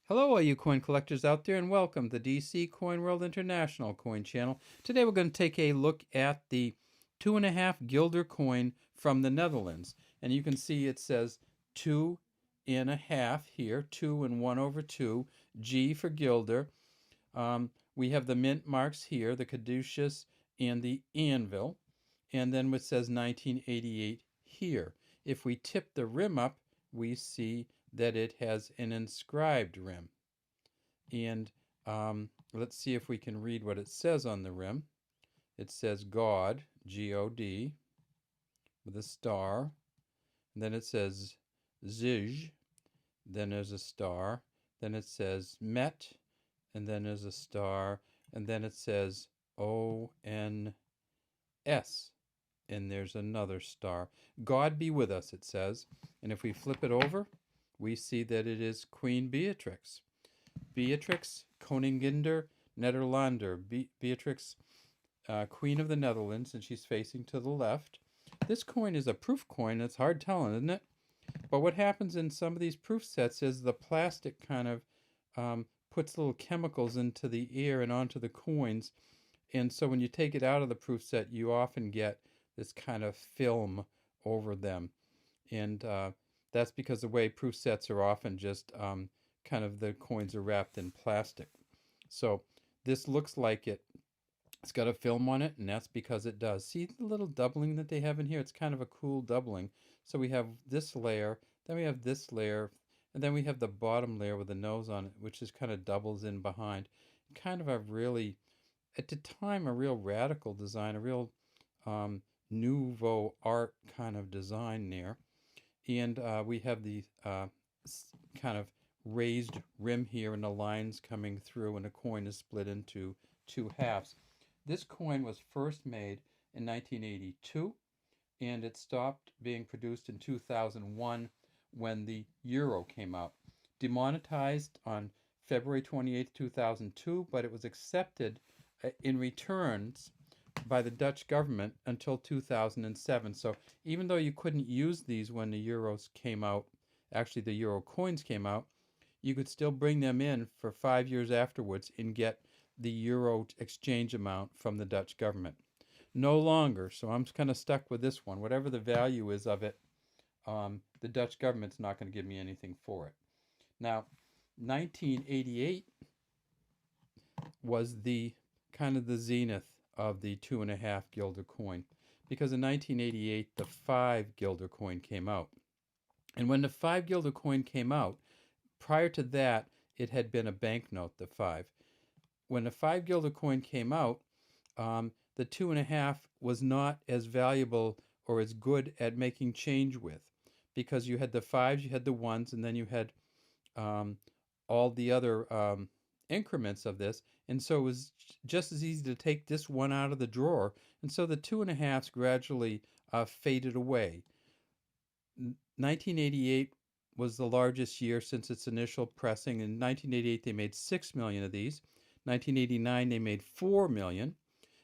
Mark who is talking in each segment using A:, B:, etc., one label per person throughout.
A: Hello, all you coin collectors out there, and welcome to DC Coin World International Coin Channel. Today we're going to take a look at the 2.5 guilder coin from the Netherlands. And you can see it says 2.5 here, 2 and 1 over 2, G for guilder. We have the mint marks here, the caduceus and the anvil. And then it says 1988 here. If we tip the rim up, we see that it has an inscribed rim. And let's see if we can read what it says on the rim. It says God, G-O-D, with a star. And then it says Zij, then there's a star. Then it says Met, and then there's a star. And then it says O-N-S, and there's another star. God be with us, it says. And if we flip it over, we see that it is Queen Beatrix. Beatrix, Koninginder Nederlander. Beatrix, Queen of the Netherlands, and she's facing to the left. This coin is a proof coin. It's hard telling, isn't it? But what happens in some of these proof sets is the plastic kind of puts little chemicals into the air and onto the coins. And so when you take it out of the proof set, you often get this kind of film over them. And that's because the way proof sets are often just kind of the coins are wrapped in plastic. So this looks like it's got a film on it, and that's because it does. See the little doubling that they have in here? It's kind of a cool doubling. So we have this layer, then we have this layer, and then we have the bottom layer with the nose on it, which is kind of doubles in behind. Kind of a really, at the time, a real radical design, a real nouveau art kind of design there. And we have the kind of raised rim here and the lines coming through, and the coin is split into two halves. This coin was first made in 1982, and it stopped being produced in 2001 when the euro came out. Demonetized on February 28, 2002, but it was accepted in returns by the Dutch government until 2007. So even though you couldn't use these when the euros came out, actually the euro coins came out, you could still bring them in for 5 years afterwards and get the euro exchange amount from the Dutch government. No longer, so I'm kind of stuck with this one. Whatever the value is of it, the Dutch government's not going to give me anything for it. Now, 1988 was the kind of the zenith of the 2.5 guilder coin, because in 1988 the 5 guilder coin came out. And when the 5 guilder coin came out, prior to that it had been a banknote, the 5. When the 5 guilder coin came out, the 2.5 was not as valuable or as good at making change with, because you had the 5s, you had the 1s, and then you had all the other increments of this, and so it was just as easy to take this one out of the drawer, and so the 2.5s gradually faded away. 1988 was the largest year since its initial pressing. In 1988 they made 6 million of these. 1989 they made 4 million.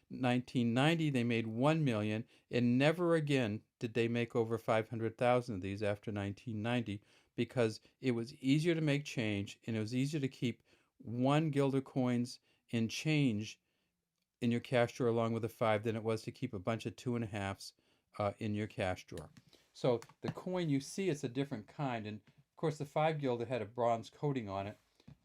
A: 1990 they made 1 million, and never again did they make over 500,000 of these after 1990, because it was easier to make change, and it was easier to keep 1 guilder coins in change in your cash drawer along with a 5 than it was to keep a bunch of 2.5s in your cash drawer. So the coin you see, it's a different kind, and of course the 5 guilder had a bronze coating on it,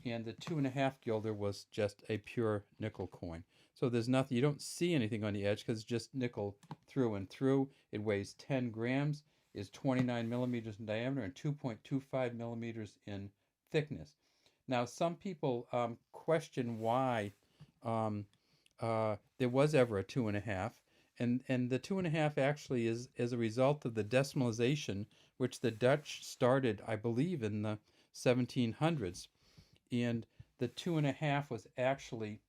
A: and the 2.5 guilder was just a pure nickel coin. So there's nothing, you don't see anything on the edge because it's just nickel through and through. It weighs 10 grams, is 29 millimeters in diameter, and 2.25 millimeters in thickness. Now, some people question why there was ever a 2.5, and the 2.5 actually is as a result of the decimalization, which the Dutch started, I believe, in the 1700s. And the 2.5 was actually,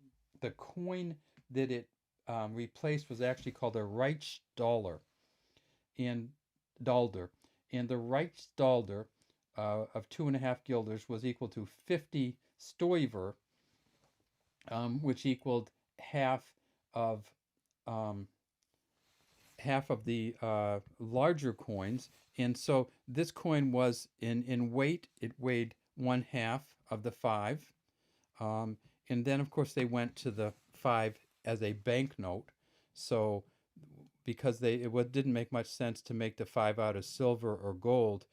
A: the coin that it replaced was actually called a Rijksdollar, and Dalder. And the Rijksdollar of 2.5 guilders was equal to 50 stoiver, which equaled half of the larger coins. And so this coin was in weight, it weighed 1/2 of the 5. And then, of course, they went to the 5 as a banknote. So because it didn't make much sense to make the 5 out of silver or gold,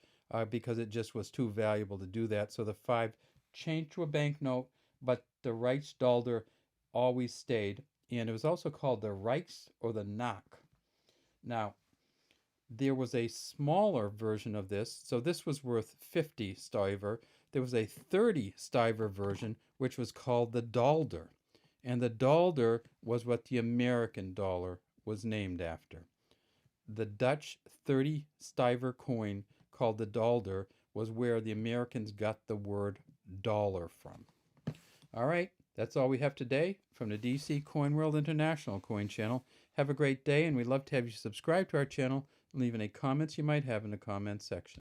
A: because it just was too valuable to do that. So the 5 changed to a banknote, but the Reichsdollar always stayed. And it was also called the Reichs or the Knock. Now, there was a smaller version of this. So this was worth 50 stiver. There was a 30 stiver version, which was called the Dollar. And the Dollar was what the American dollar was named after. The Dutch 30 stiver coin called the Dollar was where the Americans got the word dollar from. All right, that's all we have today from the DC Coin World International Coin Channel. Have a great day, and we'd love to have you subscribe to our channel and leave any comments you might have in the comments section.